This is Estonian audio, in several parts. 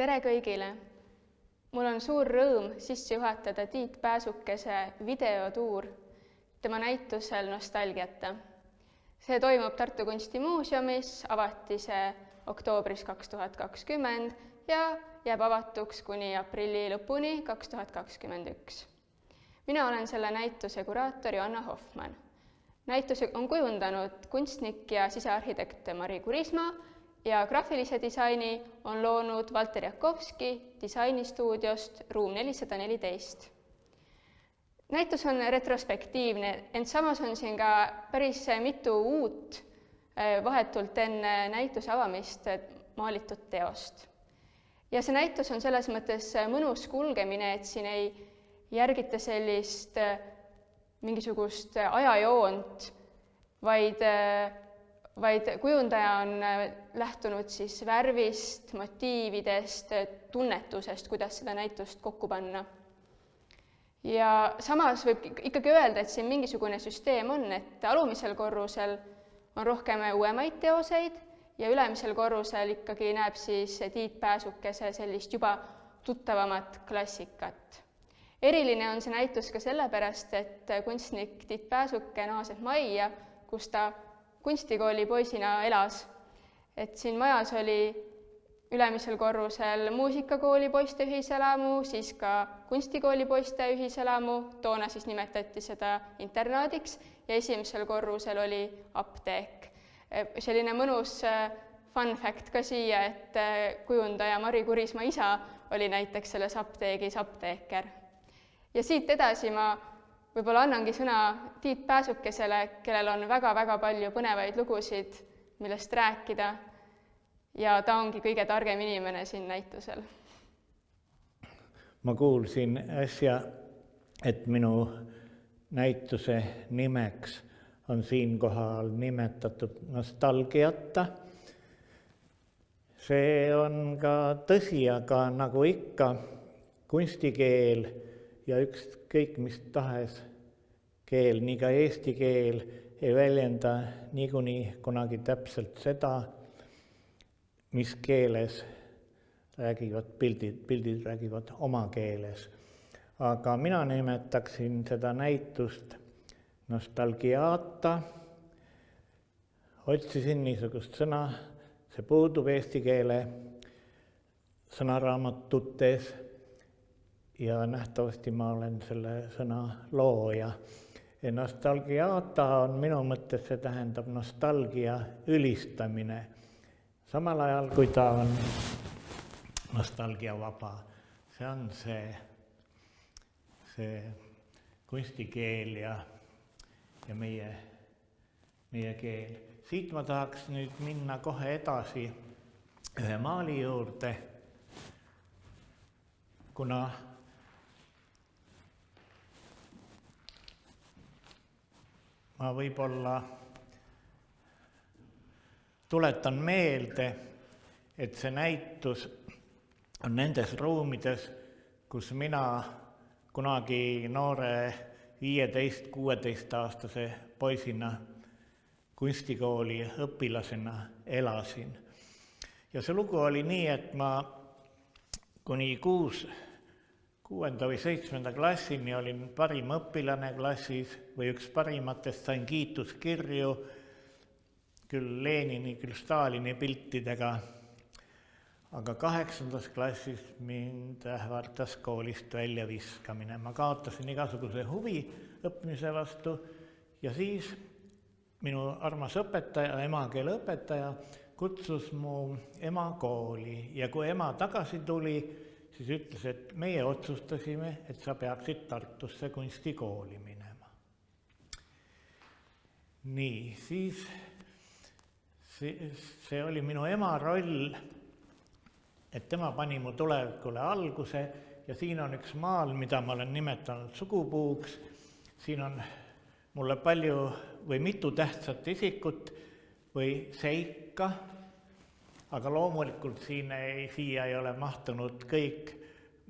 Tere kõigile! Mul on suur rõõm sisse juhatada Tiit Pääsukese videotuur tema näitusel Nostalgiata. See toimub Tartu Kunstimuuseumis, avati see oktoobris 2020 ja jääb avatuks kuni aprilli lõpuni 2021. Mina olen selle näituse kuraator Joanna Hoffmann. Näituse on kujundanud kunstnik ja sisearhitekt Mari Kurismaa ja graafilise disaini on loonud Valter Jakovski disainistuudiost Ruum 414. Näitus on retrospektiivne, ent samas on siin ka päris mitu uut vahetult enne näituse avamist maalitud teost. Ja see näitus on selles mõttes mõnus kulgemine, et siin ei järgita sellist mingisugust ajajoont, vaid kujundaja on lähtunud siis värvist, motiividest, tunnetusest, kuidas seda näitust kokku panna. Ja samas võib ikkagi öelda, et siin mingisugune süsteem on, et alumisel korrusel on rohkem uuemaid teoseid ja ülemisel korrusel ikkagi näeb siis Tiit Pääsukese sellist juba tuttavamat klassikat. Eriline on see näitus ka sellepärast, et kunstnik Tiit Pääsuke naaseb majja, kus ta kunstikooli poisina elas. Et siin majas oli ülemisel korrusel muusikakooli poiste ühiselamu, siis ka kunstikooli poiste ühiselamu, toona siis nimetati seda internaadiks ja esimesel korrusel oli apteek. Selline mõnus fun fact ka siia, et kujundaja Mari Kurismaa isa oli näiteks selles apteegis apteeker. Ja siit edasi ma võib-olla annangi sõna Tiit Pääsukesele, kellel on väga-väga palju põnevaid lugusid, millest rääkida ja ta ongi kõige targem inimene siin näitusel. Ma kuulsin äsja, et minu näituse nimeks on siinkohal nimetatud Nostalgiata. See on ka tõsi, aga nagu ikka kunstikeel ja ükskõik mis tahes keel, nii ka eesti keel ei väljenda niikuinii kunagi täpselt seda, mis keeles räägivad pildid räägivad oma keeles. Aga mina nimetaksin seda näitust Nostalgiata. Otsisin niisugust sõna, see puudub eesti keele sõnaraamatutes ja nähtavasti ma olen selle sõna looja. Ja Nostalgiata on minu mõttes, see tähendab nostalgia ülistamine. Samal ajal, kui ta on nostalgiavaba, see on see kunstikeel ja meie keel. Siit ma tahaks nüüd minna kohe edasi ühe maali juurde, kuna ma võib-olla tuletan meelde, et see näitus on nendes ruumides, kus mina kunagi noore 15-16-aastase poisina kunstikooli õpilasena elasin. Ja see lugu oli nii, et ma kuni 6. või 7. klassini olin parim õpilane klassis või üks parimatest, sain kiituskirju küll Lenini, küll Stalini piltidega, aga 8. klassis mind ähvardas koolist välja viskamine. Ma kaotasin igasuguse huvi õppimise vastu ja siis minu armas õpetaja, emakeeleõpetaja, kutsus mu ema kooli ja kui ema tagasi tuli, siis ütles, et meie otsustasime, et sa peaksid Tartusse kunstikooli minema. Nii, siis see oli minu ema roll, et tema pani mu tulevikule alguse ja siin on üks maal, mida ma olen nimetanud sugupuuks. Siin on mulle palju või mitu tähtsat isikut või seika, aga loomulikult siia ei ole mahtunud kõik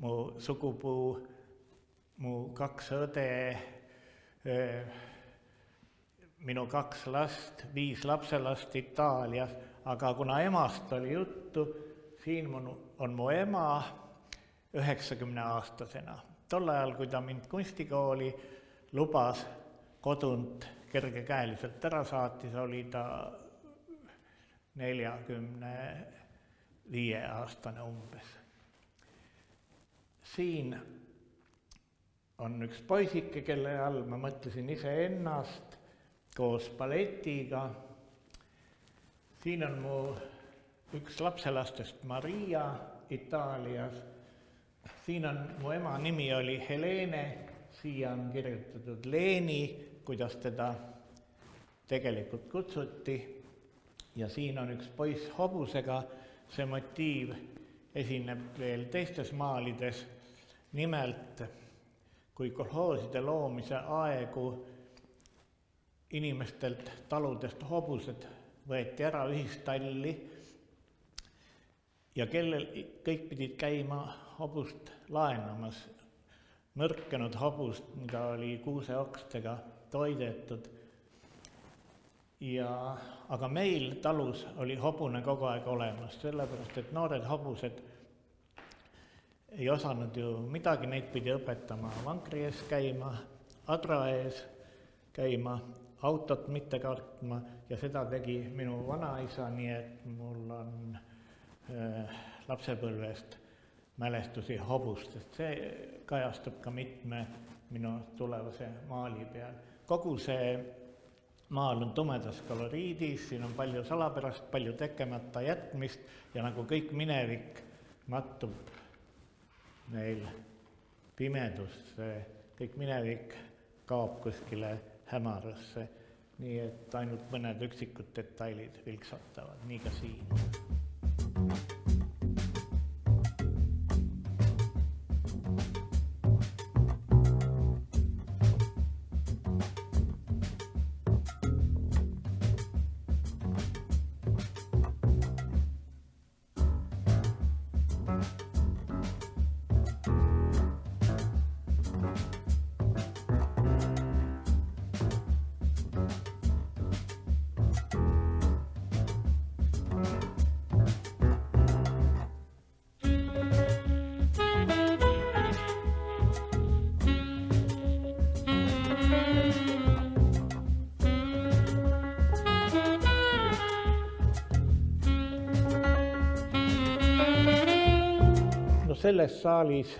mu sugupuu, mu 2 õde, minu 2 last, 5 lapselast Itaalias, aga kuna emast oli juttu, siin on mu ema 90-aastasena. Tol ajal, kui ta mind kunstikooli lubas kodunt kergekäeliselt ära saatis, oli ta 45-aastane umbes. Siin on üks poisike, kelle all ma mõtlesin iseennast koos balletiga. Siin on mu üks lapselastest Maria Itaalias. Siin on mu ema nimi oli Helene, siia on kirjutatud Leeni, kuidas teda tegelikult kutsuti. Ja siin on üks poiss hobusega, see motiiv esineb veel teistes maalides. Nimelt, kui kolhooside loomise aegu inimestelt taludest hobused võeti ära ühistalli ja kellel kõik pidid käima hobust laenamas, nõrkenud hobust, mida oli kuuseokstega toidetud. Aga meil talus oli hobune kogu aeg olemas, sellepärast et noored hobused ei osanud ju midagi, neid pidi õpetama vankri ees käima, adra ees käima, autot mitte kartma ja seda tegi minu vanaisa, nii et mul on lapsepõlvest mälestusi hobustest. See kajastub ka mitme minu tulevase maali peal. Kogu see maal on tumedas koloriidis, siin on palju salapärast, palju tegemata jätmist ja nagu kõik minevik mattub meil pimedusse, kõik minevik kaob kuskile hämarasse, nii et ainult mõned üksikud detailid vilksatavad, nii ka siin. Selles saalis,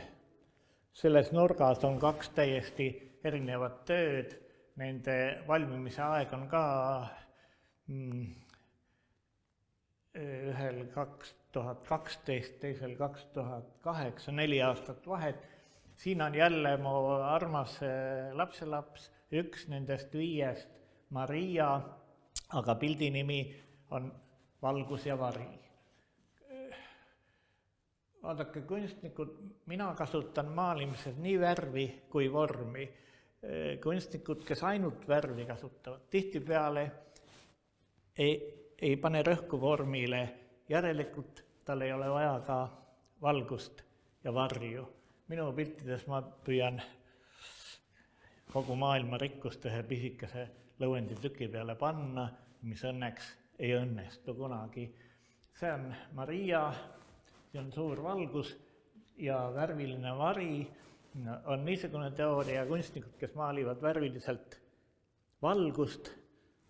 selles nurgas on kaks täiesti erinevat tööd. Nende valmimise aeg on ka ühel 2012, teisel 2008, 4 aastat vahet. Siin on jälle mu armas lapselaps, üks nendest 5, Maria, aga pildi nimi on Valgus ja vari. Vaadake, kunstnikud, mina kasutan maalimises nii värvi kui vormi. Kunstnikud, kes ainult värvi kasutavad, tihtipeale ei pane rõhku vormile, järelikult tal ei ole vaja ka valgust ja varju. Minu piltides ma püüan kogu maailma rikkust ühe pisikese lõuenditüki peale panna, mis õnneks ei õnnestu kunagi. See on Maria. See on suur valgus ja värviline vari. On niisugune teooria kunstnikud, kes maalivad värviliselt valgust,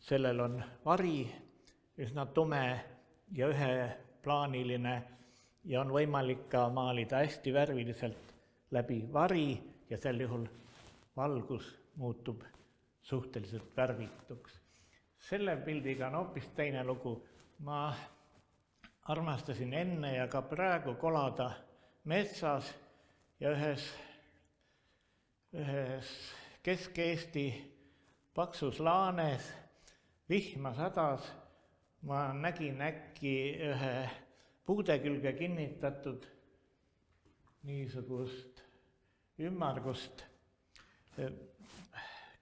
sellel on vari, üsna tume ja üheplaaniline ja on võimalik ka maalida hästi värviliselt läbi vari ja sel juhul valgus muutub suhteliselt värvituks. Selle pildiga on hoopis teine lugu. Ma armastasin enne ja ka praegu kolada metsas ja ühes Kesk-Eesti paksus laanes vihma sadas. Ma nägin äkki ühe puude külge kinnitatud niisugust ümmargust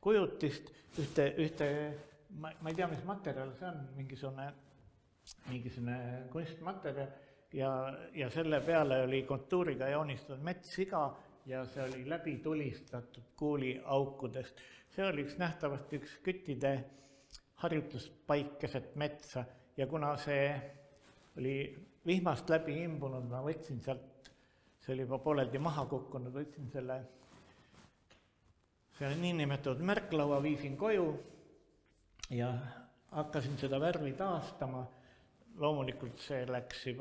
kujutist, ühte, ma ei tea, mis materjal see on, mingisugune kunstmaterjal ja selle peale oli kontuuriga joonistatud metssiga ja see oli läbi tulistatud kuuliaukudest. See oli nähtavasti üks küttide harjutuspaik keset metsa ja kuna see oli vihmast läbi imbunud, ma võtsin sealt, see oli juba pooleldi maha kukkunud, võtsin selle niinimetatud märklaua, viisin koju ja hakkasin seda värvi taastama. Loomulikult see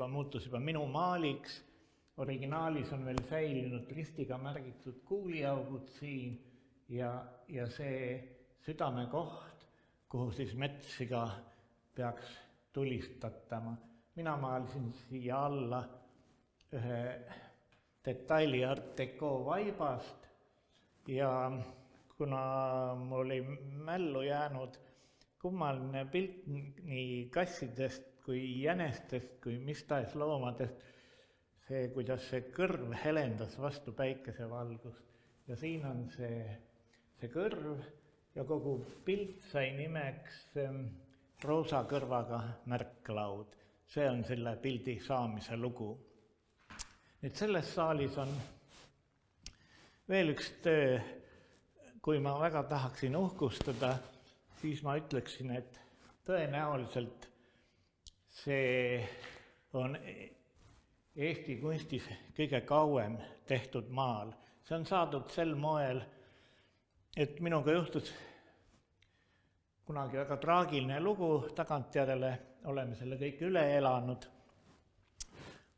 muutus juba minu maaliks. Originaalis on veel säilinud ristiga märgitud kuuliaugud siin ja see südamekoht, kuhu siis metssiga peaks tulistatama. Mina maalisin siia alla ühe detaili Art Deco vaibast ja kuna mul oli mällu jäänud kummaline pilt nii kassidest kui jänestest kui mis tahes loomadest, see, kuidas see kõrv helendas vastu päikesevalgust ja siin on see kõrv ja kogu pilt sai nimeks roosa kõrvaga märklaud. See on selle pildi saamise lugu. Nüüd selles saalis on veel üks töö, kui ma väga tahaksin uhkustada, siis ma ütleksin, et tõenäoliselt see on Eesti kunstis kõige kauem tehtud maal. See on saadud sel moel, et minuga juhtus kunagi väga traagiline lugu, tagantjärele oleme selle kõik üle elanud.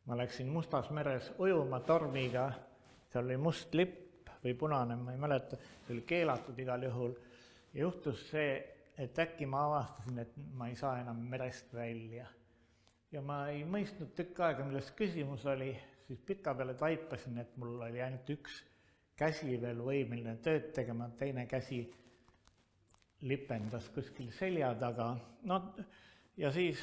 Ma läksin Mustas meres ujuma tormiga, seal oli must lipp või punane, ma ei mäleta, see oli keelatud igal juhul. Ja juhtus see, et äkki ma avastasin, et ma ei saa enam merest välja. Ja ma ei mõistnud tükk aega, milles küsimus oli, siis pika peale taipasin, et mul oli ainult üks käsi veel võimeline tööd tegema, teine käsi lipendas kuskil selja taga. No, ja siis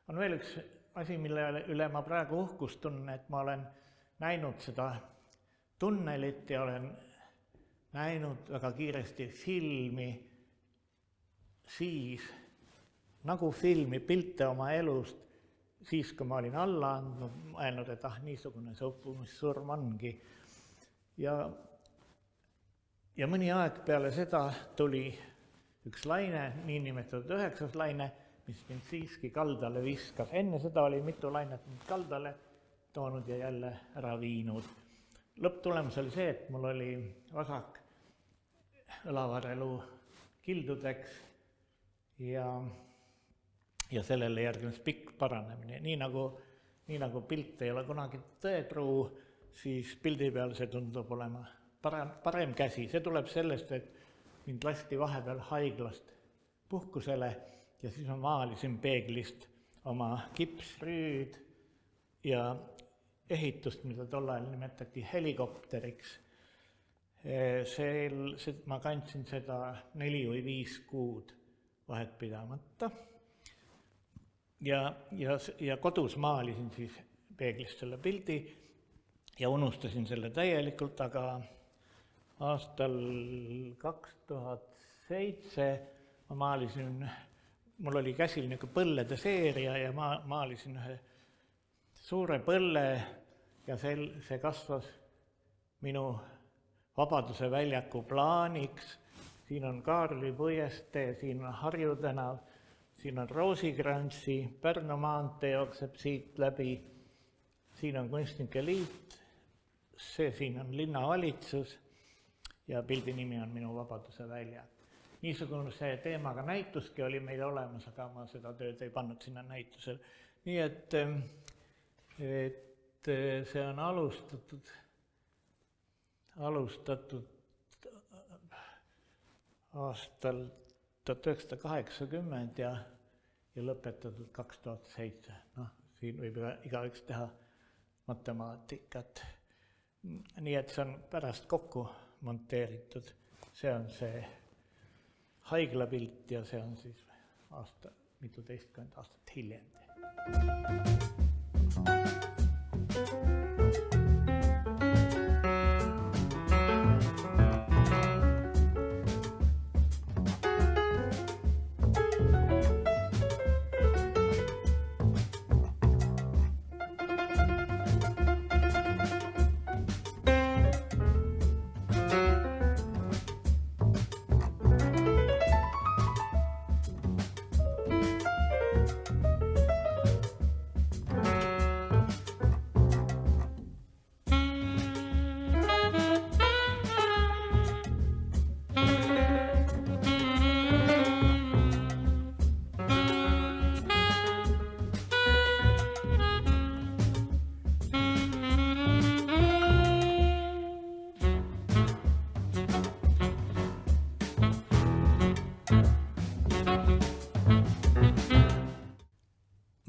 on veel üks asi, mille üle ma praegu uhkust tunnen, et ma olen näinud seda tunnelit ja olen näinud väga kiiresti filmi siis, nagu filmi, pilte oma elust, siis kui ma olin alla andnud, mõelnud, et niisugune see uppumissurm ongi. Ja mõni aeg peale seda tuli üks laine, niinimetatud 9. laine, mis mind siiski kaldale viskas. Enne seda oli mitu lainet mind kaldale toonud ja jälle ära viinud. Lõpptulemus oli see, et mul oli vasak õlavarelu kildudeks ja sellele järgnes pikk paranemine. Nii nagu pilt ei ole kunagi tõetruu, siis pildi peal see tundub olema parem käsi. See tuleb sellest, et mind lasti vahepeal haiglast puhkusele ja siis ma maalisin peeglist oma kipsrüüd ja ehitust, mida tol ajal nimetati helikopteriks. Ma kandsin seda 4 või 5 kuud vahet pidamata. Ja kodus maalisin siis peeglist selle pildi ja unustasin selle täielikult, aga aastal 2007 ma maalisin, mul oli käsil niisugune põllede seeria ja ma maalisin ühe suure põlle ja see kasvas minu Vabaduse väljaku plaaniks. Siin on Kaarli puiestee, siin on Harju tänav, siin on Roosikrantsi, Pärnu maantee jookseb siit läbi, siin on Kunstnike Liit, see siin on linnavalitsus ja pildi nimi on Minu Vabaduse väljak. Niisugune see teemaga näituski oli meil olemas, aga ma seda tööd ei pannud sinna näitusel. Nii et see on alustatud aastal 1980 ja lõpetatud 2007. Siin võib igaüks teha matemaatikat. Nii et see on pärast kokku monteeritud. See on see haiglapilt ja see on siis mituteistkümmend aastat hiljem.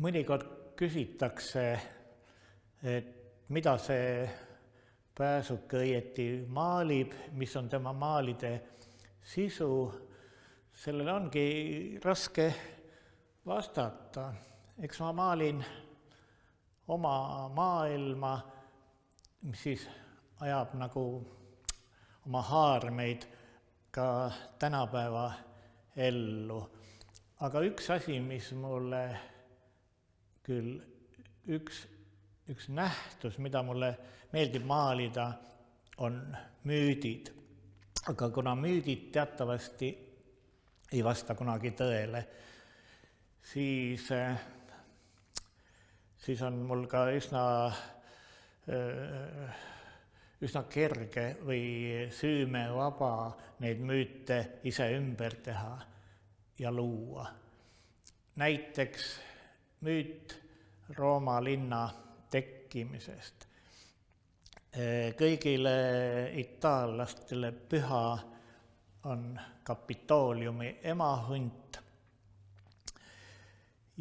mõnikord küsitakse, et mida see pääsuke õieti maalib, mis on tema maalide sisu, sellele ongi raske vastata. Eks ma maalin oma maailma, mis siis ajab nagu oma haarmeid ka tänapäeva ellu. Aga üks asi, mis mulle küll, üks nähtus, mida mulle meeldib maalida, on müüdid. Aga kuna müüdid teatavasti ei vasta kunagi tõele, siis on mul ka üsna kerge või süümevaba neid müüte ise ümber teha ja luua. Näiteks müüt Rooma linna tekkimisest. Kõigile itaallastele püha on Kapitooliumi emahunt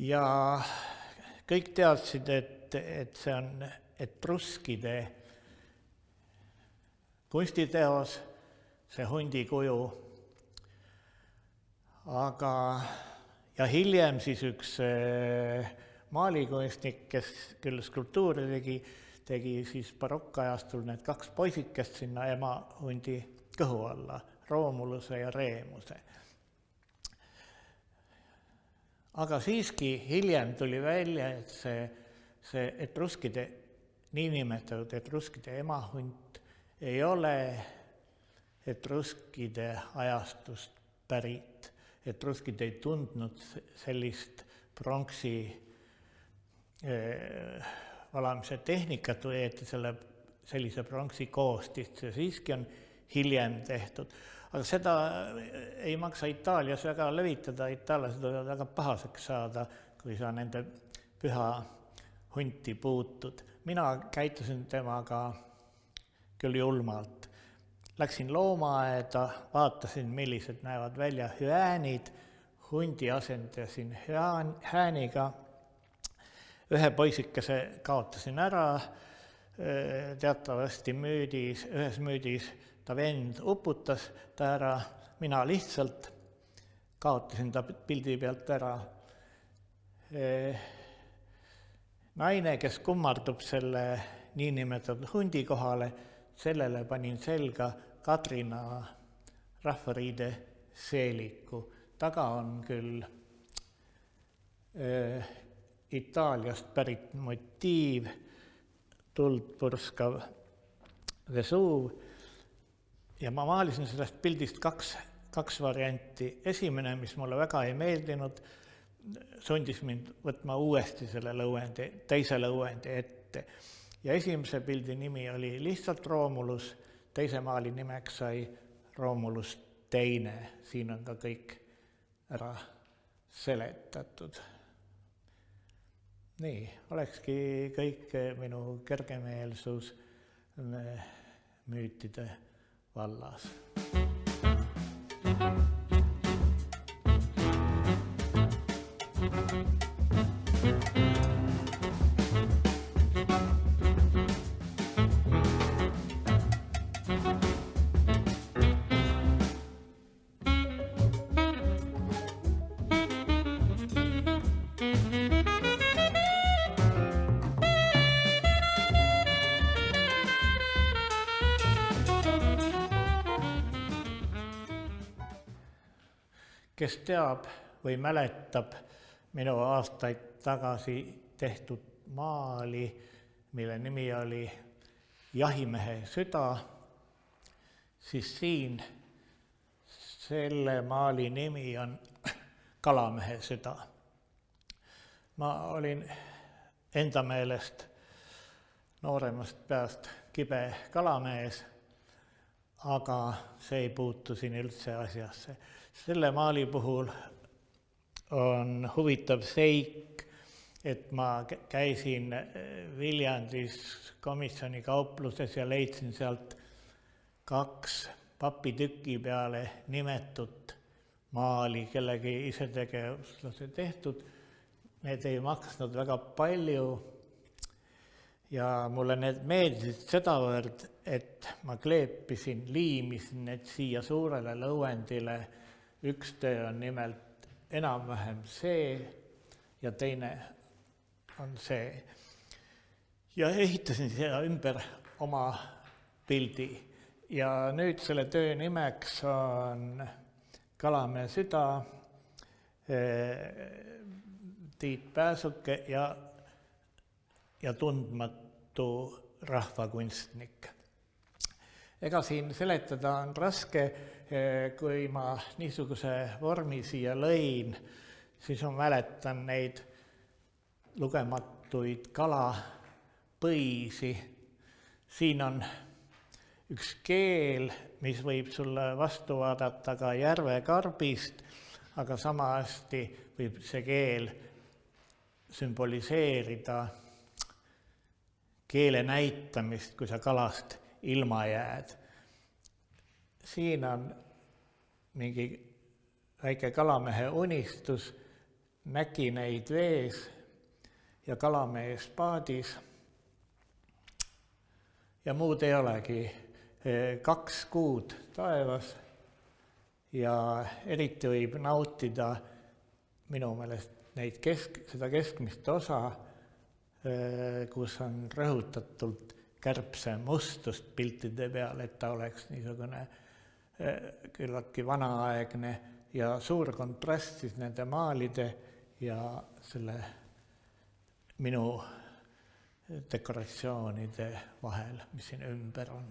ja kõik teadsid, et see on etruskide kunstiteos, see hundi kuju. Ja hiljem siis üks maalikunstnik, kes küll skulptuuri tegi siis barokkajastul need 2 poisikest sinna emahundi kõhu alla, Romuluse ja Remuse. Aga siiski hiljem tuli välja, et see etruskide, niinimetatud etruskide emahunt ei ole etruskide ajastust pärit. Etruskid ei tundnud sellist pronksi valamise tehnikat või sellise pronksi koostist. See siiski on hiljem tehtud. Aga seda ei maksa Itaalias väga levitada. Itaallased võivad väga pahaseks saada, kui sa nende püha hunti puutud. Mina käitusin temaga küll julmalt. Läksin loomaaeda, vaatasin, millised näevad välja hüäänid, hundi asendasin hääniga, ühe poisikese kaotasin ära, teatavasti ühes müüdis ta vend uputas ta ära, mina lihtsalt kaotasin ta pildi pealt ära. Naine, kes kummardub selle niinimetatud hundi kohale, sellele panin selga Kadrina rahvariide seeliku. Taga on küll Itaaliast pärit motiiv, tuld purskav Vesuv. Ja ma maalisin sellest pildist kaks varianti. Esimene, mis mulle väga ei meeldinud, sundis mind võtma uuesti selle teise lõuendi ette. Ja esimese pildi nimi oli lihtsalt Romulus, teise maali nimeks sai Romulus teine. Siin on ka kõik ära seletatud. Nii, olekski kõik minu kergemeelsus müütide vallas. Kes teab või mäletab minu aastaid tagasi tehtud maali, mille nimi oli Jahimehe süda, siis siin selle maali nimi on Kalamehe süda. Ma olin enda meelest nooremast peast kibe kalamees, aga see ei puutu siin üldse asjasse. Selle maali puhul on huvitav seik, et ma käisin Viljandis komisjoni kaupluses ja leidsin sealt 2 papitüki peale nimetut maali, kellegi isetegevuslase tehtud. need ei maksnud väga palju ja mulle need meeldisid sedavõrd, et ma kleepisin, liimisin need siia suurele lõuendile. Üks töö on nimelt enam-vähem see ja teine on see. Ja ehitasin seda ümber oma pildi. Ja nüüd selle töö nimeks on Kalamehe süda, Tiit Pääsuke ja tundmatu rahvakunstnik. Ega siin seletada on raske, kui ma niisuguse vormi siia lõin, siis ma mäletan neid lugematuid kalapõisi. Siin on üks keel, mis võib sulle vastu vaadata ka järvekarbist, aga samasti võib see keel sümboliseerida keele näitamist, kui sa kalast ilma jääd. Siin on mingi väike kalamehe unistus, nägi neid vees ja kalamees paadis. Ja muud ei olegi, 2 kuud taevas ja eriti võib nautida minu meelest seda keskmist osa, kus on rõhutatult kärbse mustust piltide peal, et ta oleks niisugune küllaltki vanaaegne ja suur kontrast siis nende maalide ja selle minu dekoratsioonide vahel, mis siin ümber on.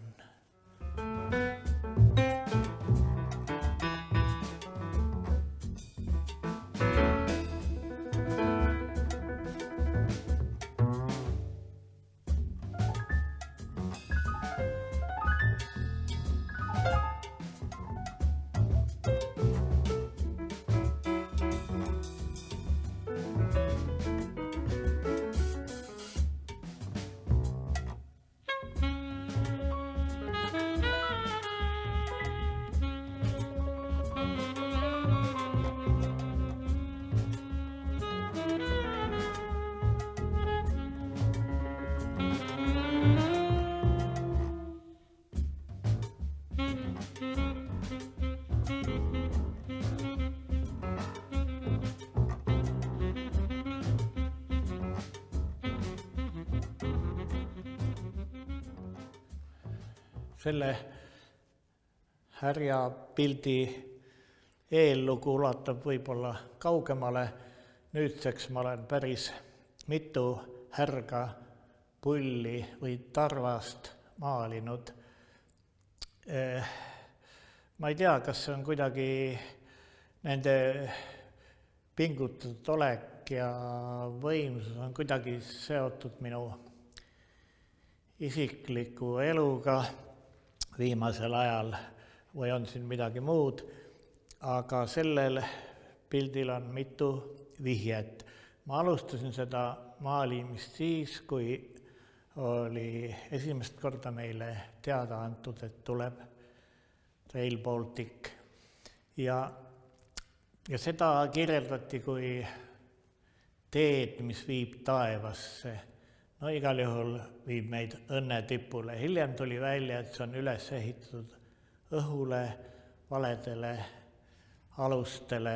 Selle härja pildi eellugu ulatab võib-olla kaugemale. Nüüdseks ma olen päris mitu härga, pulli või tarvast maalinud. Ma ei tea, kas see on kuidagi nende pingutatud olek ja võimsus on kuidagi seotud minu isikliku eluga viimasel ajal või on siin midagi muud, aga sellel pildil on mitu vihjet. Ma alustasin seda maalimist siis, kui oli esimest korda meile teada antud, et tuleb Rail Baltic. Ja seda kirjeldati kui teed, mis viib taevasse. No igal juhul viib meid õnnetipule. Hiljem tuli välja, et see on üles ehitatud õhule, valedele alustele,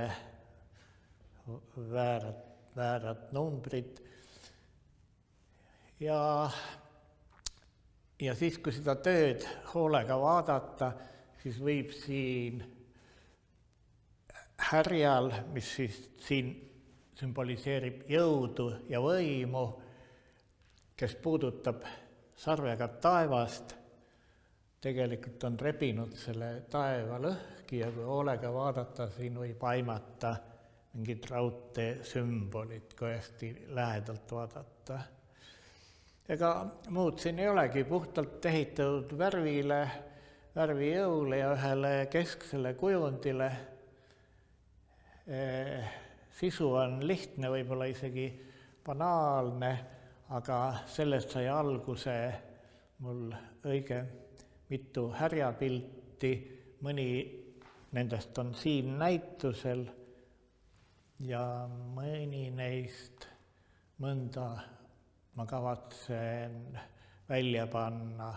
väärad numbrid. Ja siis, kui seda tööd hoolega vaadata, siis võib siin härjal, mis siis siin sümboliseerib jõudu ja võimu, kes puudutab sarvega taevast, tegelikult on rebinud selle taeva lõhki ja kui hoolega vaadata, siin võib aimata mingid raudteesümbolid, kui hästi lähedalt vaadata. Ega muud siin ei olegi, puhtalt ehitatud värvijõule ja ühele kesksele kujundile. Sisu on lihtne, võib-olla isegi banaalne, aga sellest sai alguse mul õige mitu härjapilti, mõni nendest on siin näitusel ja mõni neist mõnda ma kavatsen välja panna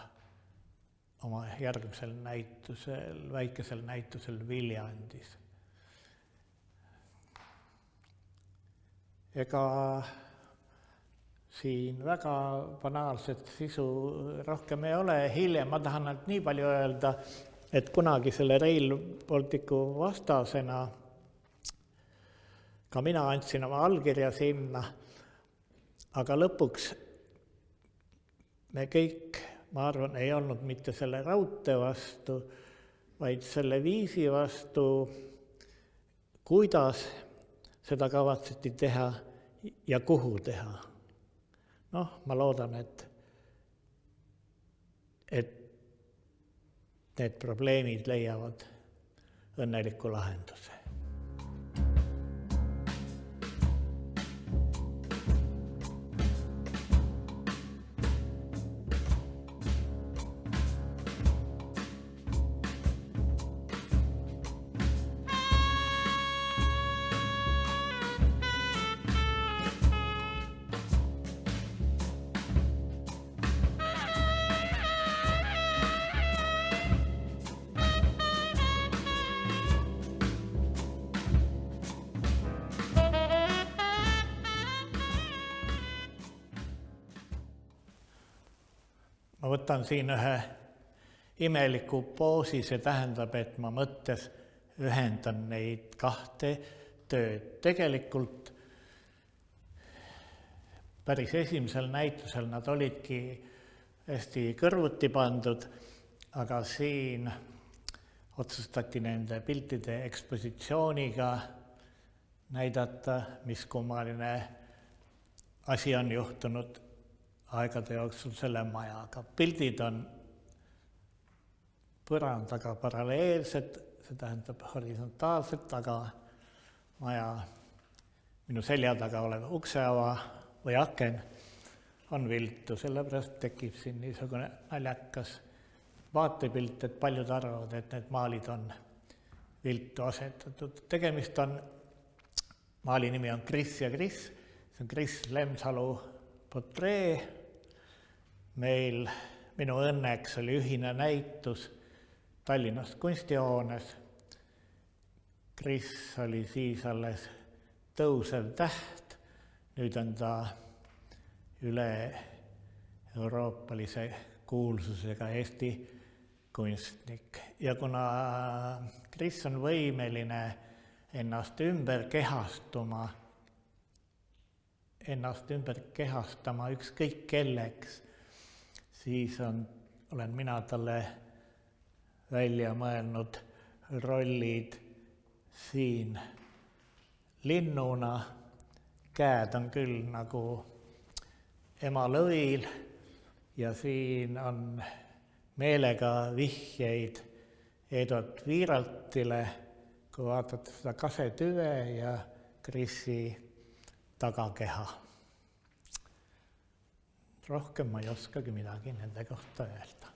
oma järgmisel näitusel, väikesel näitusel Viljandis. Ega siin väga banaalset sisu rohkem ei ole. Hiljem ma tahan ainult nii palju öelda, et kunagi selle Rail Balticu vastasena ka mina andsin oma allkirja sinna, aga lõpuks me kõik, ma arvan, ei olnud mitte selle raudtee vastu, vaid selle viisi vastu, kuidas seda kavatseti teha ja kuhu teha. Noh, ma loodan, et need probleemid leiavad õnneliku lahenduse. Ma võtan siin ühe imeliku poosi, see tähendab, et ma mõttes ühendan neid kahte tööd. Tegelikult päris esimesel näitusel nad olidki hästi kõrvuti pandud, aga siin otsustati nende piltide ekspositsiooniga näidata, mis kummaline asi on juhtunud aegade jooksul selle majaga. Pildid on põrandaga paralleelsed, see tähendab horisontaalselt, aga maja minu selja taga olev ukseava või aken on viltu, sellepärast tekib siin niisugune naljakas vaatepilt, et paljud arvavad, et need maalid on viltu asetatud. Tegemist on, maali nimi on Kris ja Kris, see on Kris Lemsalu portree. Meil minu õnneks oli ühine näitus Tallinnas kunstihoones. Kris oli siis alles tõusev täht, nüüd on ta üle euroopalise kuulsusega Eesti kunstnik. Ja kuna Kris on võimeline ennast ümber kehastama ükskõik kelleks, siis olen mina talle välja mõelnud rollid siin linnuna. Käed on küll nagu ema lõvil ja siin on meelega vihjeid Edward Viiraltile, kui vaatate seda kasetüve ja Krisi tagakeha. Rohkem ma ei oskagi midagi nende kohta öelda.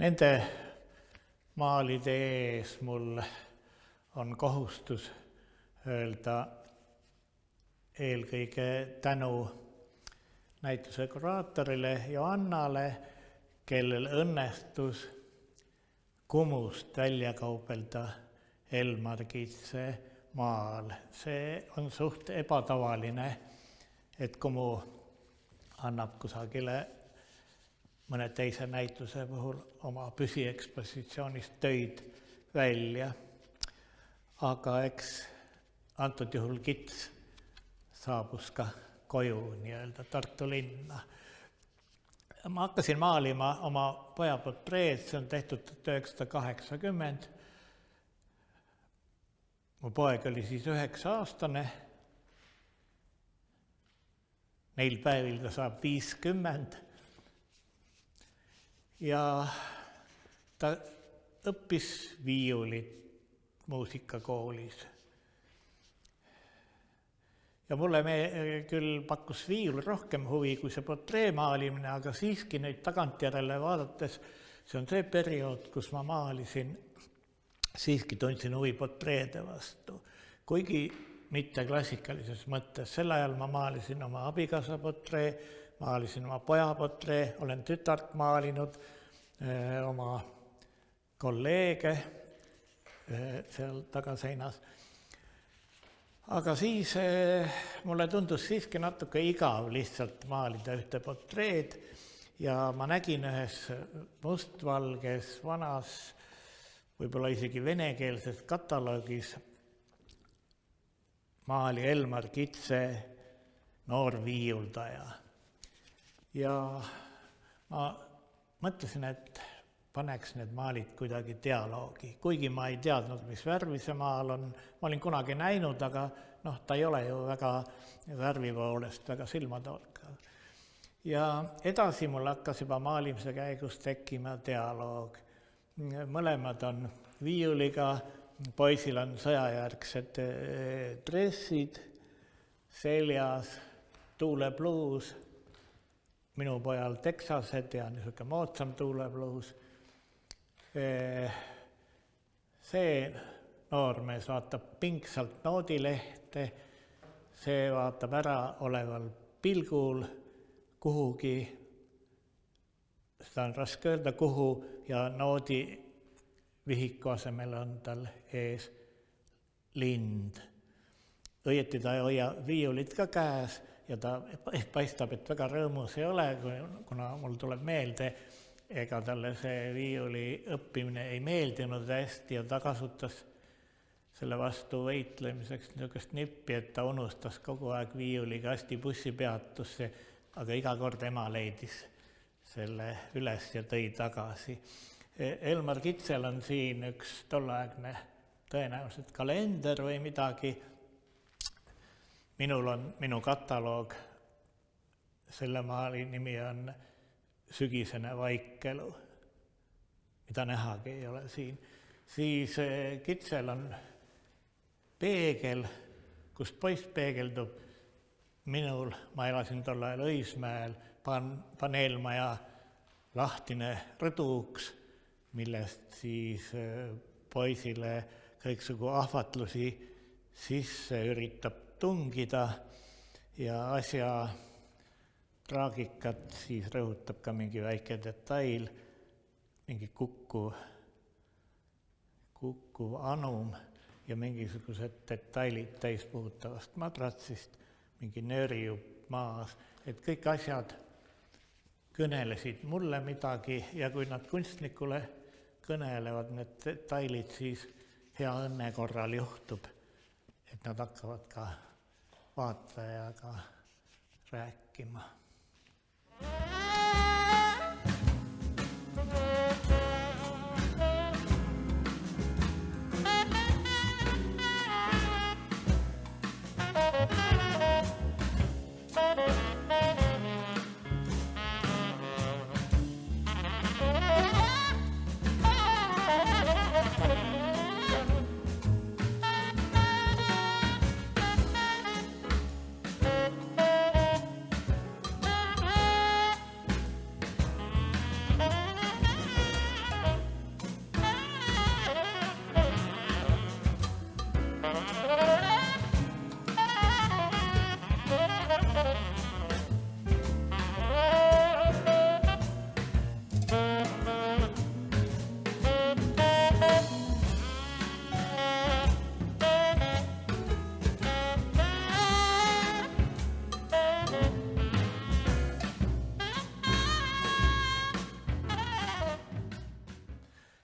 Nende maalide ees mul on kohustus öelda eelkõige tänu näituse kuraatorile Johannale, kellel õnnestus Kumust välja kaubelda Elmar Kitse maal. See on suht ebatavaline, et Kumu annab kusagile mõne teise näituse puhul oma püsiekspositsioonist töid välja. Aga eks antud juhul Kits saabus ka koju nii-öelda Tartu linna. Ma hakkasin maalima oma poja portreed, see on tehtud 1980. Mu poeg oli siis 9-aastane. Neil päevil ta saab 50. Ja ta õppis viiulit muusikakoolis. Ja mulle küll pakkus viiul rohkem huvi kui see portree maalimine, aga siiski nüüd tagantjärele vaadates, see on see periood, kus ma maalisin, siiski tundsin huvi portreede vastu. Kuigi mitte klassikalises mõttes. Sel ajal ma maalisin oma abikaasa portree, maalisin oma poja portree, olen tütart maalinud, oma kolleege seal tagaseinas. Aga siis mulle tundus siiski natuke igav lihtsalt maalida ühte portreed ja ma nägin ühes mustvalges vanas, võib-olla isegi venekeelses kataloogis maali Elmar Kitse Noor viiuldaja. Ja ma mõtlesin, et paneks need maalid kuidagi dialoogi. Kuigi ma ei teadnud, mis värvi see maal on, ma olin kunagi näinud, aga ta ei ole ju väga värvi poolest väga silmatorkav. Ja edasi mul hakkas juba maalimise käigus tekkima dialoog. Mõlemad on viiuliga, poisil on sõjajärgsed dressid seljas, tuulepluus, minu pojal teksased ja niisugune moodsam tuulepluus. See noormees vaatab pingsalt noodilehte, see vaatab ära oleval pilgul kuhugi, seda on raske öelda kuhu, ja noodi vihiku asemel on tal ees lind. Õieti ta ei hoia viiulit ka käes ja ta paistab, et väga rõõmus ei ole, kuna mul tuleb meelde, ega talle see viiuli õppimine ei meeldinud hästi ja ta kasutas selle vastu võitlemiseks niisugust nippi, et ta unustas kogu aeg viiuliga hästi bussipeatusse, aga iga kord ema leidis selle üles ja tõi tagasi. Elmar Kitsel on siin üks tolleaegne tõenäoliselt kalender või midagi. Minul on minu kataloog, selle maali nimi on Sügisene vaikelu, mida nähagi ei ole siin. Siis Kitsel on peegel, kust poiss peegeldub. Minul, ma elasin tol ajal Õismäel, paneelmaja lahtine rõduks, millest siis poisile kõiksugu ahvatlusi sisse üritab tungida ja asja traagikat siis rõhutab ka mingi väike detail, mingi kukkuv anum ja mingisugused detailid täispuhutavast madratsist, mingi nöörijupp maas, et kõik asjad kõnelesid mulle midagi ja kui nad kunstnikule kõnelevad need detailid, siis hea õnne korral juhtub, et nad hakkavad ka vaatajaga rääkima.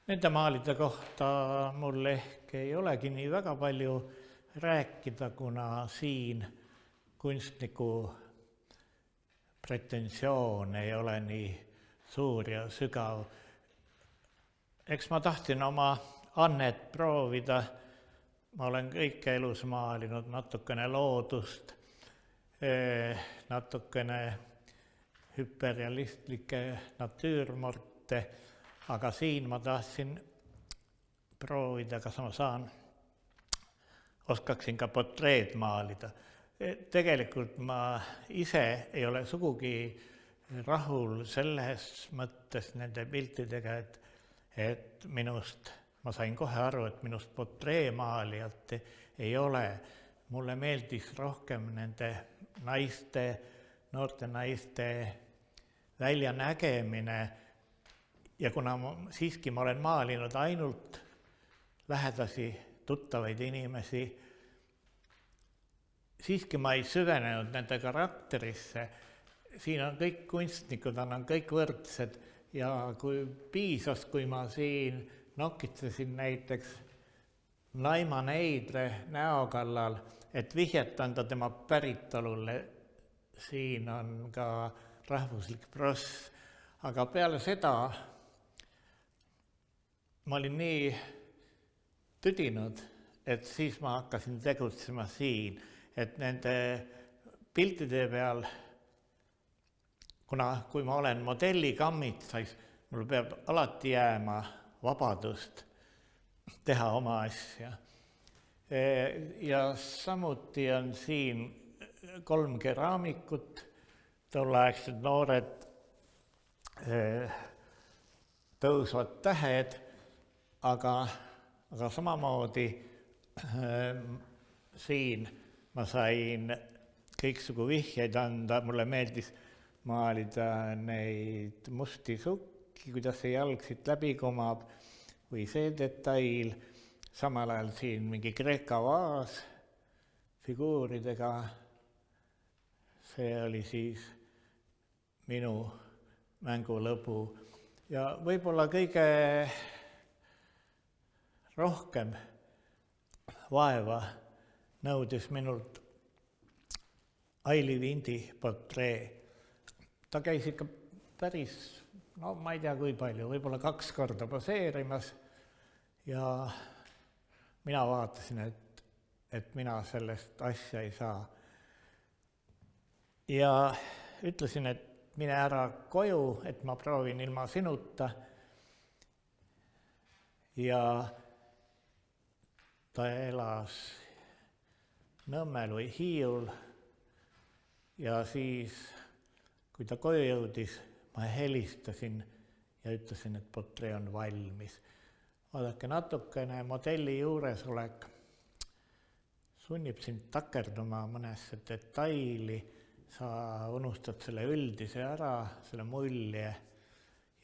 Nende maalide kohta mul ehk ei olegi nii väga palju rääkida, kuna siin kunstniku pretensioon ei ole nii suur ja sügav. Eks ma tahtsin oma annet proovida, ma olen kõike elus maalinud, natukene loodust, natukene hüperrealistlikke natüürmorte, aga siin ma tahtsin proovida, kas ma oskaksin ka portreed maalida. Tegelikult ma ise ei ole sugugi rahul selles mõttes nende piltidega, et minust, ma sain kohe aru, et minust portreemaalijat ei ole. Mulle meeldis rohkem nende naiste, noorte naiste väljanägemine ja kuna siiski ma olen maalinud ainult lähedasi tuttavaid inimesi, siiski ma ei süvenenud nende karakterisse. Siin on kõik kunstnikud, on kõik võrdsed ja kui piisas, kui ma siin nokitsesin näiteks Naima Neidre näo kallal, et vihjet anda tema päritolule, siin on ka rahvuslik pross. Aga peale seda ma olin nii tüdinud, et siis ma hakkasin tegutsema siin, et nende piltide peal, kuna kui ma olen modellikammitsais, mul peab alati jääma vabadust teha oma asja. Ja samuti on siin 3 keraamikut, tolleaegsed noored tõusvad tähed, aga samamoodi siin ma sain kõiksugu vihjeid anda, mulle meeldis maalida neid musti sukki, kuidas see jalg siit läbi komab või see detail, samal ajal siin mingi Kreeka vaas figuuridega, see oli siis minu mängulõbu ja võib-olla kõige rohkem vaeva nõudis minult Aili Vindi portree. Ta käis ikka päris, ma ei tea kui palju, võib-olla 2 korda poseerimas ja mina vaatasin, et mina sellest asja ei saa. Ja ütlesin, et mine ära koju, et ma proovin ilma sinuta ja ta elas Nõmmel või Hiiul ja siis, kui ta koju jõudis, ma helistasin ja ütlesin, et portree on valmis. Vaadake, natukene modelli juuresolek sunnib sind takerduma mõnesse detaili, sa unustad selle üldise ära, selle mulje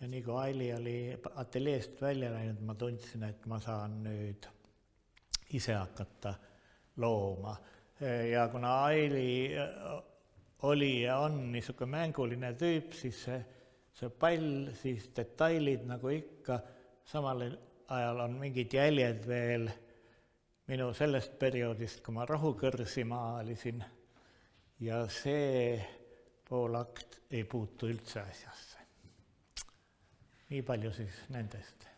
ja nii kui Aili oli ateljeest välja läinud, ma tundsin, et ma saan nüüd ise hakata looma. Ja kuna Aili oli ja on niisugune mänguline tüüp, siis see pall, siis detailid nagu ikka, samal ajal on mingid jäljed veel minu sellest perioodist, kui ma rohukõrsi maalisin ja see poolakt ei puutu üldse asjasse. Nii palju siis nendest.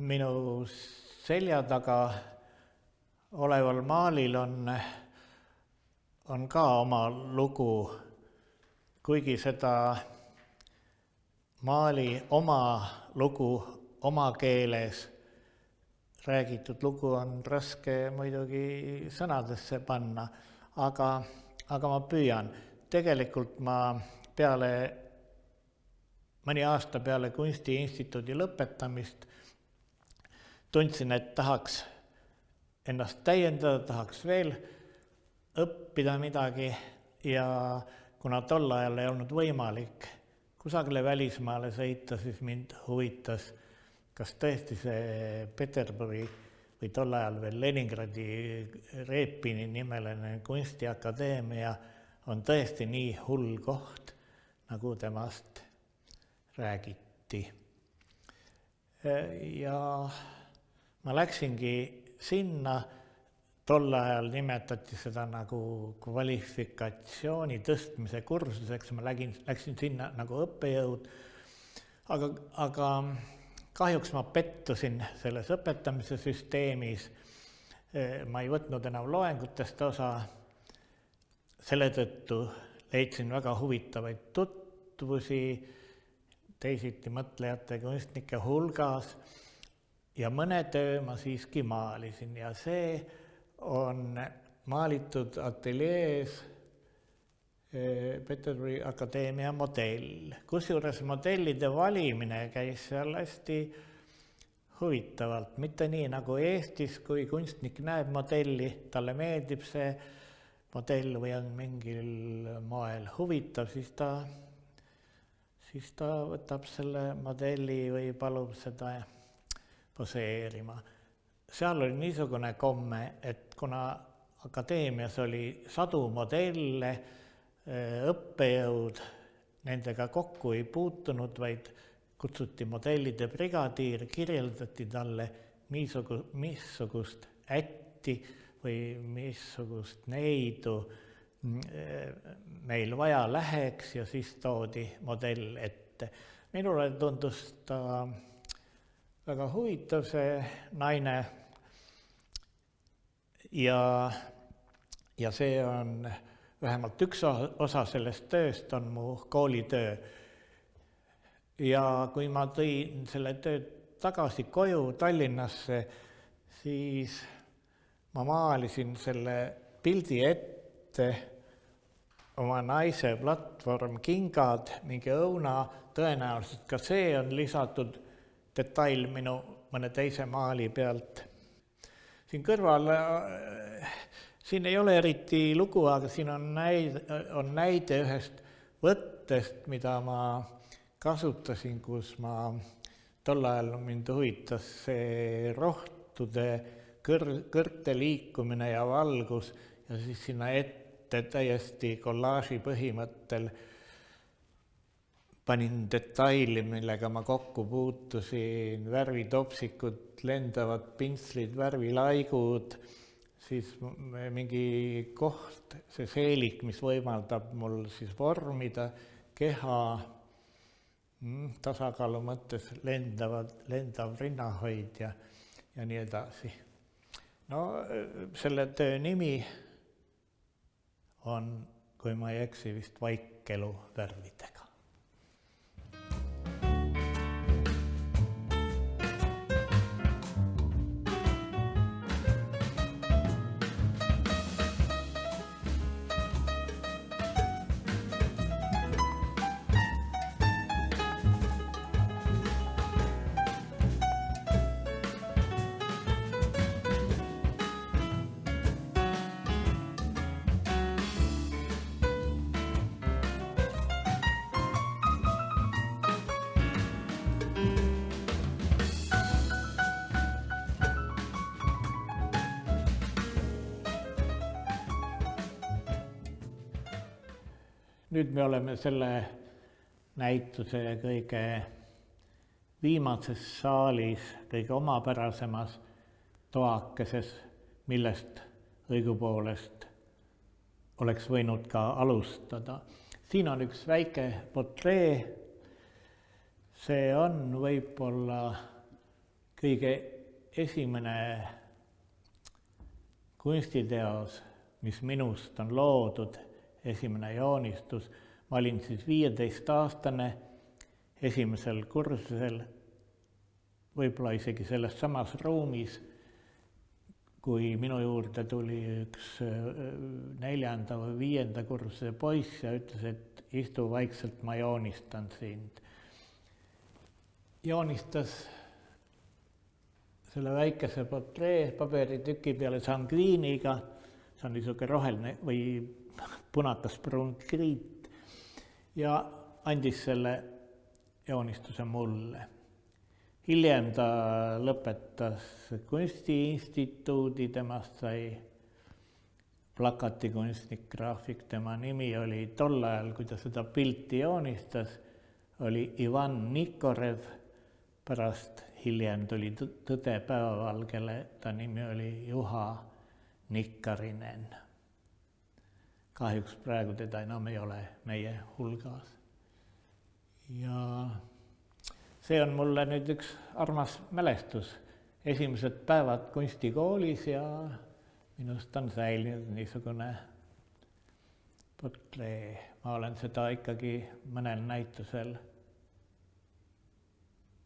Minu selja taga oleval maalil on on ka oma lugu, kuigi seda maali oma lugu oma keeles räägitud lugu on raske muidugi sõnadesse panna, aga ma püüan. Tegelikult ma mõni aasta peale Kunstiinstituudi lõpetamist tundsin, et tahaks ennast täiendada, tahaks veel õppida midagi ja kuna tol ajal ei olnud võimalik kusagile välismaale sõita, siis mind huvitas, kas tõesti see Peterburi või tol ajal veel Leningradi Repini nimeline kunstiakadeemia on tõesti nii hull koht, nagu temast räägiti. Ja ma läksingi sinna, tol ajal nimetati seda nagu kvalifikatsiooni tõstmise kursuseks, ma läksin sinna nagu õppejõud, aga kahjuks ma pettusin selles õpetamise süsteemis, ma ei võtnud enam loengutest osa, selle tõttu leidsin väga huvitavaid tutvusi teisiti mõtlejate kunstnike hulgas ja mõne töö ma siiski maalisin ja see on maalitud ateljees Peterburi Akadeemia modell. Kusjuures modellide valimine käis seal hästi huvitavalt, mitte nii nagu Eestis, kui kunstnik näeb modelli, talle meeldib see modell või on mingil moel huvitav, siis ta võtab selle modelli või palub seda poseerima. Seal oli niisugune komme, et kuna akadeemias oli sadu modelle, õppejõud nendega kokku ei puutunud, vaid kutsuti modellide brigadiir, kirjeldati talle, missugust ätti või missugust neidu meil vaja läheks ja siis toodi modell ette. Minule tundus ta väga huvitav, see naine, ja see on vähemalt üks osa sellest tööst on mu koolitöö. Ja kui ma tõin selle töö tagasi koju Tallinnasse, siis ma maalisin selle pildi ette oma naise platvormkingad, mingi õuna, tõenäoliselt ka see on lisatud detail minu mõne teise maali pealt. Siin kõrval, siin ei ole eriti lugu, aga siin on näide ühest võttest, mida ma kasutasin, kus ma tol ajal mind huvitas see rohtude kõrte liikumine ja valgus ja siis sinna ette täiesti kollaaži põhimõttel panin detaili, millega ma kokku puutusin, värvitopsikud, lendavad pintslid, värvilaigud, siis mingi koht, see seelik, mis võimaldab mul siis vormida keha, tasakaalu mõttes lendav rinnahoid ja nii edasi. No selle töö nimi on, kui ma ei eksi, vist Vaikelu värvidega. Nüüd me oleme selle näituse kõige viimases saalis, kõige omapärasemas toakeses, millest õigupoolest oleks võinud ka alustada. Siin on üks väike portree, see on võib-olla kõige esimene kunstiteos, mis minust on loodud, esimene joonistus. Ma olin siis 15-aastane esimesel kursusel, võib-olla isegi selles samas ruumis, kui minu juurde tuli üks 4. või 5. kursuse poiss ja ütles, et istu vaikselt, ma joonistan sind. Joonistas selle väikese portree paberitüki peale sangviiniga, see on niisugune roheline või punakas-pruun kriit, ja andis selle joonistuse mulle. Hiljem ta lõpetas kunstiinstituudi, temast sai plakatikunstnik, graafik, tema nimi oli tol ajal, kui ta seda pilti joonistas, oli Ivan Nikorev, pärast hiljem tuli tõde päevavalgele, ta nimi oli Juha Nikkarinen. Kahjuks praegu teda enam ei ole meie hulgas. Ja see on mulle nüüd üks armas mälestus. Esimesed päevad kunstikoolis ja minust on säilinud niisugune portree. Ma olen seda ikkagi mõnel näitusel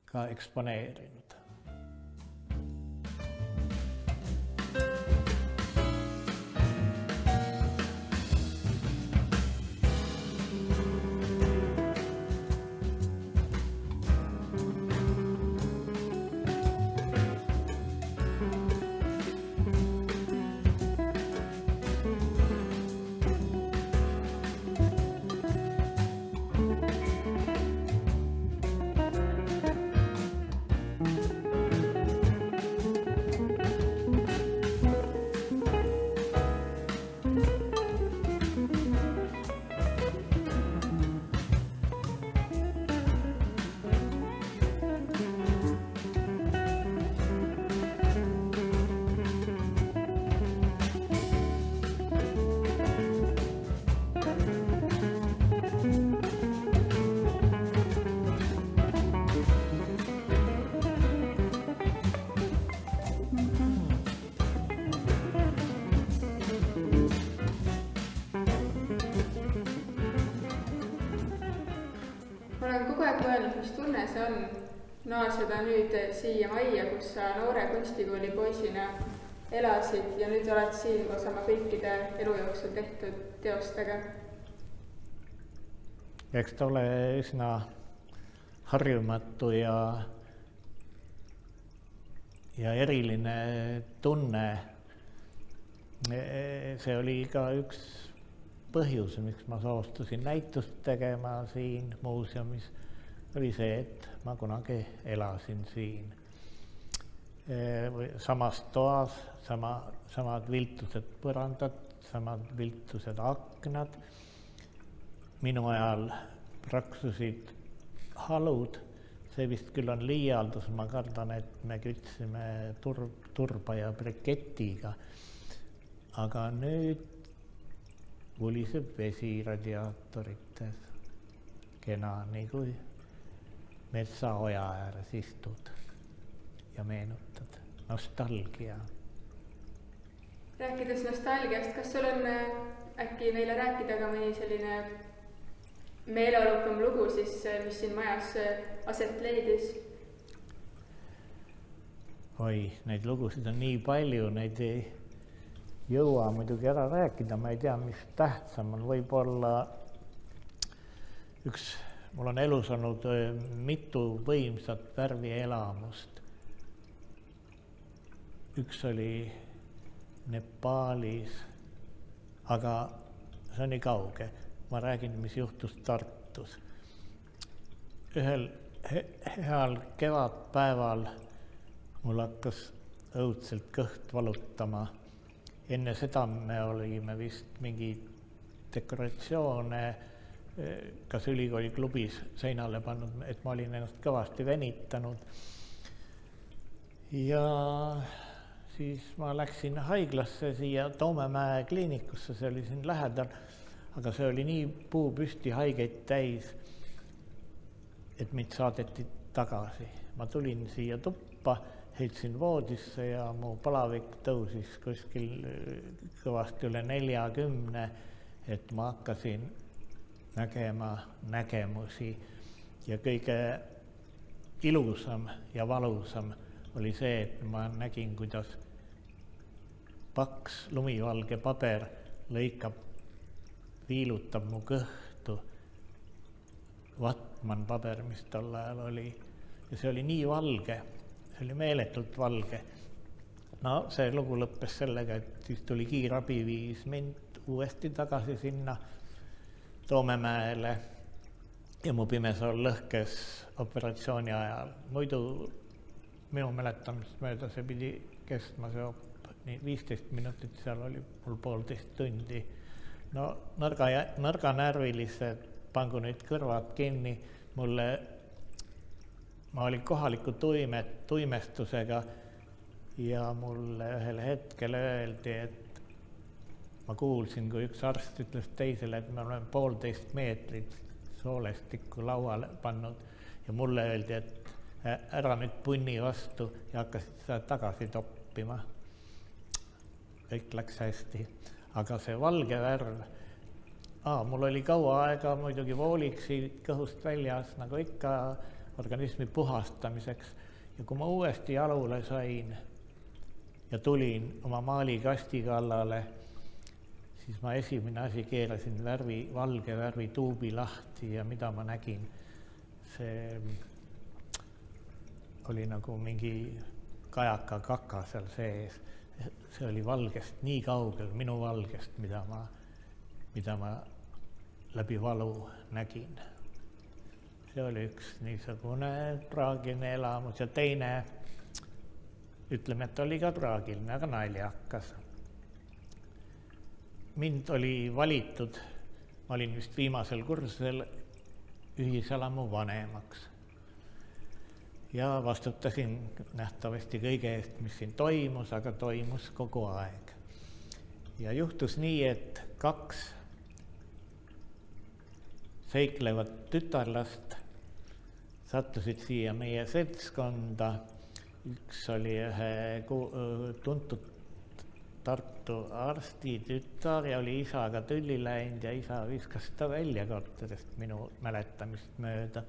ka eksponeerinud. Mis tunne see on naaseda nüüd siia majja, kus sa noore kunstikooli poisina elasid ja nüüd oled siin koos oma kõikide elu jooksul tehtud teostega? Eks ta ole üsna harjumatu ja eriline tunne. See oli ka üks põhjus, miks ma soostusin näitust tegema siin muuseumis, oli see, et ma kunagi elasin siin. Samas toas, samad viltused põrandad, samad viltused aknad. Minu ajal praksusid halud, see vist küll on liialdus, ma kardan, et me kütsime turba ja briketiga. Aga nüüd vuliseb vesi radiaatorites, kena nii kui metsaoja ääres istud ja meenutad. Nostalgia. Rääkides nostalgiast, kas sul on äkki meile rääkida ka mõni selline meeleolukam lugu siis, mis siin majas aset leidis? Oi, neid lugusid on nii palju, neid ei jõua muidugi ära rääkida, ma ei tea, mis tähtsam on, võib-olla mul on elus olnud mitu võimsat värvielamust. Üks oli Nepaalis, aga see on nii kauge. Ma räägin, mis juhtus Tartus. Ühel heal kevadpäeval mul hakkas õudselt kõht valutama. Enne seda me olime vist mingi dekoratsioone kas ülikooli klubis seinale pannud, et ma olin ennast kõvasti venitanud. Ja siis ma läksin haiglasse siia Toomemäe kliinikusse, see oli siin lähedal, aga see oli nii puupüsti haigeid täis, et mind saadeti tagasi. Ma tulin siia tuppa, heitsin voodisse ja mu palavik tõusis kuskil kõvasti üle 40, et ma hakkasin nägema nägemusi ja kõige ilusam ja valusam oli see, et ma nägin, kuidas paks lumivalge paber viilutab mu kõhtu, vatman paber, mis tol ajal oli, ja see oli nii valge, see oli meeletult valge. No see lugu lõppes sellega, et siis tuli kiirabi, viis mind uuesti tagasi sinna Toomemäele ja mu pimesool lõhkes operatsiooni ajal. Muidu minu mäletamist mööda see pidi kestma see 15 minutit, seal oli mul 1,5 tundi. No nõrganärvilised, pangu nüüd kõrvad kinni, ma olin kohaliku tuimestusega ja mulle ühel hetkel öeldi, et ma kuulsin, kui üks arst ütles teisele, et me oleme 1,5 meetrit soolestikku lauale pannud ja mulle öeldi, et ära nüüd punni vastu ja hakkasid seda tagasi toppima. Kõik läks hästi, aga see valge värv, mul oli kaua aega muidugi vooliksi kõhust väljas, nagu ikka organismi puhastamiseks ja kui ma uuesti jalule sain ja tulin oma maalikasti kallale, siis ma esimene asi keerasin valge värvi tuubi lahti ja mida ma nägin, see oli nagu mingi kajaka kaka seal sees. See oli valgest nii kaugel, minu valgest, mida ma läbi valu nägin. See oli üks niisugune traagiline elamus ja teine, ütleme, et oli ka traagiline, aga naljakas. Mind oli valitud, ma olin vist viimasel kursusel ühiselamu vanemaks ja vastutasin nähtavasti kõige eest, mis siin toimus, aga toimus kogu aeg. Ja juhtus nii, et 2 seiklevat tütarlast sattusid siia meie seltskonda. Üks oli ühe tuntud Tartu arsti tütar ja oli isaga tülli läinud ja isa viskas ta välja korterist minu mäletamist mööda.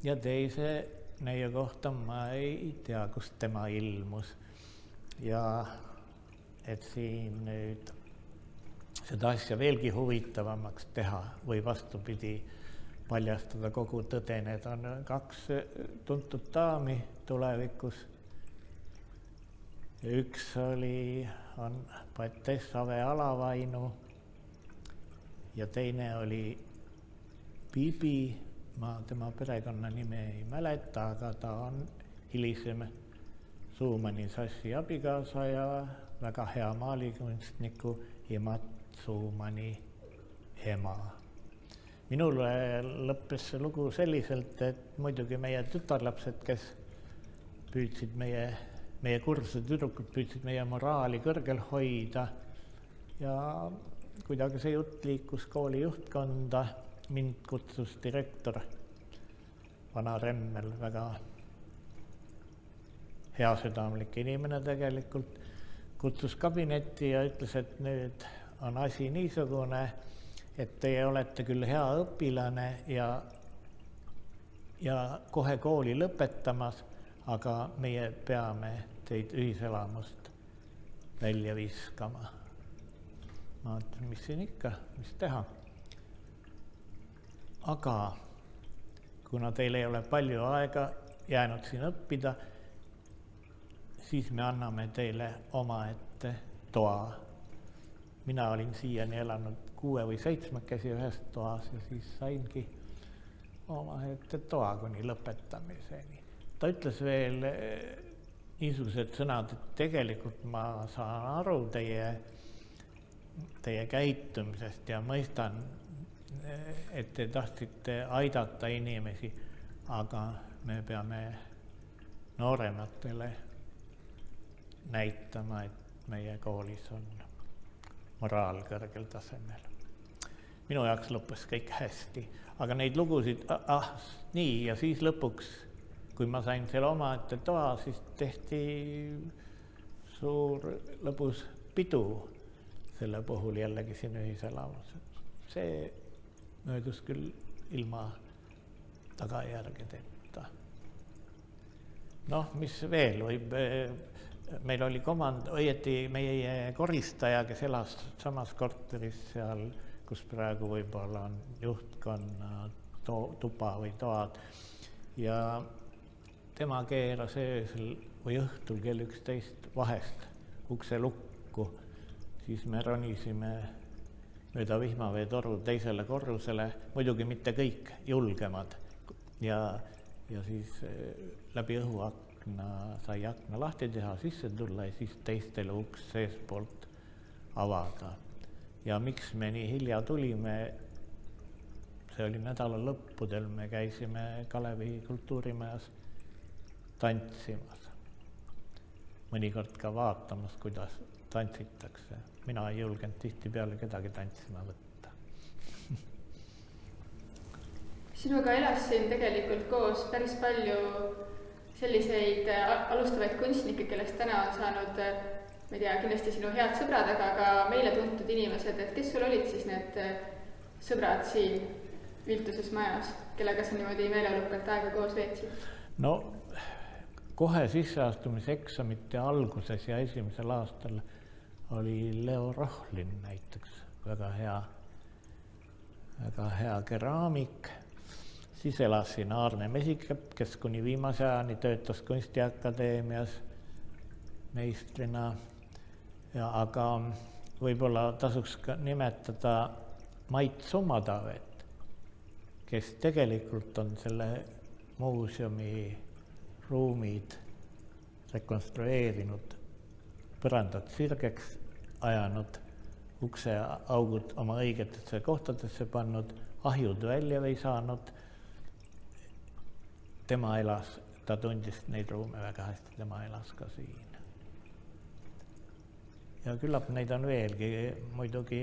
Ja teise neiu kohta ma ei tea, kust tema ilmus. Ja et siin nüüd seda asja veelgi huvitavamaks teha või vastupidi paljastada kogu tõde, need on 2 tuntud daami tulevikus. Ja üks on poetess Ave Alavainu ja teine oli Bibi, ma tema perekonnanime ei mäleta, aga ta on hilisem Suumani Sassi abikaasa ja väga hea maalikunstniku Imat Suumani ema. Minul lõppes see lugu selliselt, et muidugi meie tütarlapsed, kes püüdsid meie kursuse tüdrukud püüdsid meie moraali kõrgel hoida ja kuidagi see jutt liikus kooli juhtkonda. Mind kutsus direktor Vana Remmel, väga heasüdamlik inimene tegelikult, kutsus kabinetti ja ütles, et nüüd on asi niisugune, et teie olete küll hea õpilane ja kohe kooli lõpetamas, aga meie peame teid ühiselamust välja viskama. Ma ütlen, mis siin ikka, mis teha. Aga kuna teil ei ole palju aega jäänud siin õppida, siis me anname teile omaette toa. Mina olin siiani elanud 6 või 7 ühes toas ja siis saingi omaette toa kuni lõpetamiseni. Ta ütles veel niisugused sõnad, et tegelikult ma saan aru teie käitumisest ja mõistan, et te tahtsite aidata inimesi, aga me peame noorematele näitama, et meie koolis on moraal kõrgel tasemel. Minu jaoks lõppes kõik hästi, aga neid lugusid, nii ja siis lõpuks, kui ma sain selle omaette toa, siis tehti suur lõbus pidu selle puhul jällegi siin ühiselamus. See möödus küll ilma tagajärgedeta. Noh, mis veel võib, meil oli õieti meie koristaja, kes elas samas korteris seal, kus praegu võib-olla on juhtkonna tuba või toad. Ja tema keeras öösel või õhtul kell 11 vahest ukse lukku. Siis me ronisime mööda vihmaveetoru teisele korrusele, muidugi mitte kõik julgemad. Ja siis läbi õhuakna sai akna lahti teha, sisse tulla ja siis teistele uks seespoolt avada. Ja miks me nii hilja tulime, see oli nädala lõppudel, me käisime Kalevi kultuurimajas tantsimas. Mõnikord ka vaatamas, kuidas tantsitakse. Mina ei julgenud tihtipeale kedagi tantsima võtta. Sinuga elas siin tegelikult koos päris palju selliseid alustavaid kunstnikke, kellest täna on saanud, ma ei tea, kindlasti sinu head sõbrad, aga ka meile tuntud inimesed, et kes sul olid siis need sõbrad siin Viltuses majas, kellega sa niimoodi meeleolukalt aega koos veetsid? No kohe sisseastumise eksamite alguses ja esimesel aastal oli Leo Rohlin näiteks, väga hea keraamik. Siis elas siin Aarne Mesikepp, kes kuni viimase ajani töötas Kunstiakadeemias meistrina. Aga võib-olla tasuks ka nimetada Mait Sommatavet, kes tegelikult on selle muuseumi ruumid rekonstrueerinud, põrandad sirgeks ajanud, ukseaugud oma õigetesse kohtadesse pannud, ahjud välja või saanud. Tema elas, ta tundis neid ruume väga hästi, tema elas ka siin. Ja küllap neid on veelgi, muidugi,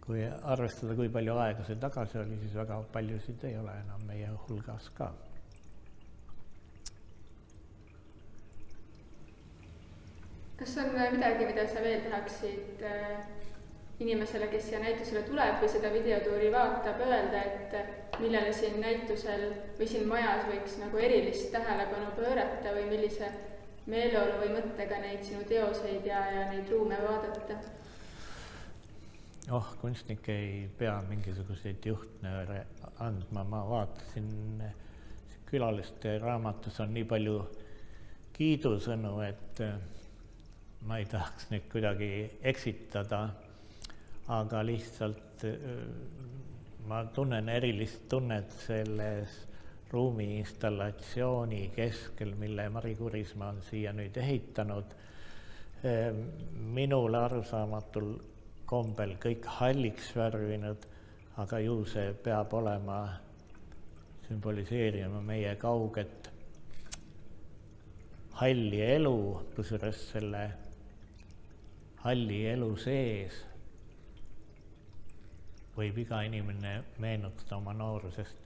kui arvestada, kui palju aega see tagasi oli, siis väga paljusid ei ole enam meie hulgas ka. Kas on midagi, mida sa veel tahaksid inimesele, kes siia näitusele tuleb või seda videotuuri vaatab, öelda, et millele siin näitusel või siin majas võiks nagu erilist tähelepanu pöörata või millise meeleolu või mõttega neid sinu teoseid ja neid ruume vaadata? Kunstnik ei pea mingisuguseid juhtnööre andma, ma vaatasin, külaliste raamatus on nii palju kiidusõnu, et ma ei tahaks neid kuidagi eksitada, aga lihtsalt ma tunnen erilist tunnet selles ruumi installatsiooni keskel, mille Mari Kurismaa on siia nüüd ehitanud. Minule arusaamatul kombel kõik halliks värvinud, aga ju see peab olema sümboliseerima meie kauget halli elu, kusjuures selle halli elu sees võib iga inimene meenutada oma noorusest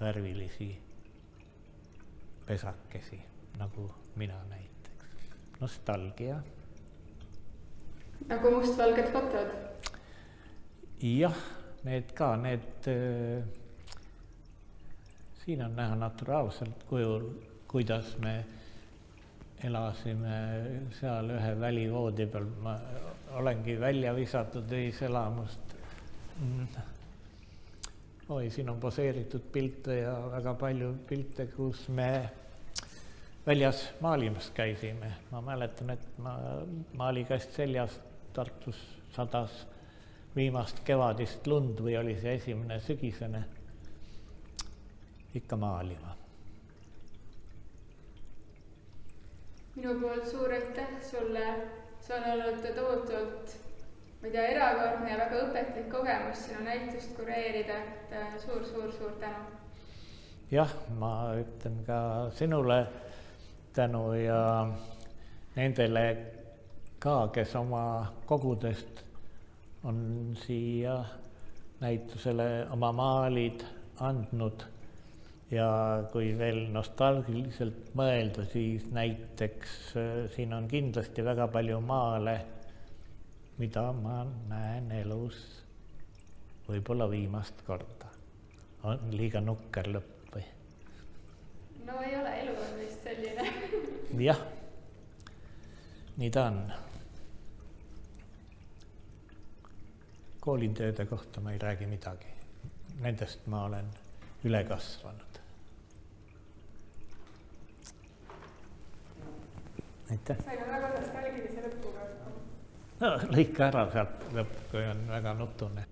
värvilisi pesakesi, nagu mina näiteks. Nostalgia. Nagu mustvalged fotod? Jah, need ka, siin on näha naturaalselt kujul, kuidas me elasime seal ühe välivoodi peal. Ma olengi välja visatud ühiselamust. Siin on poseeritud pilte ja väga palju pilte, kus me väljas maalimas käisime. Ma mäletan, et maalikast seljas Tartus sadas viimast kevadist lund või oli see esimene sügisene ikka maalima. Minu poolt suur aitäh sulle, see on olnud tohutult, ma ei tea, erakordne ja väga õpetlik kogemus sinu näitust kureerida, et suur tänu. Jah, ma ütlen ka sinule tänu ja nendele ka, kes oma kogudest on siia näitusele oma maalid andnud ja kui veel nostalgiliselt mõelda, siis näiteks siin on kindlasti väga palju maale, mida ma näen elus võib-olla viimast korda. On liiga nukker lõpp või? No ei ole, elu on vist selline. Jah, nii ta on. Koolitööde kohta ma ei räägi midagi. Nendest ma olen üle kasvanud. Aitäh. Sain väga nostalgilise lõpuga. No, lõika ära sealt lõpp, kui on väga nutune.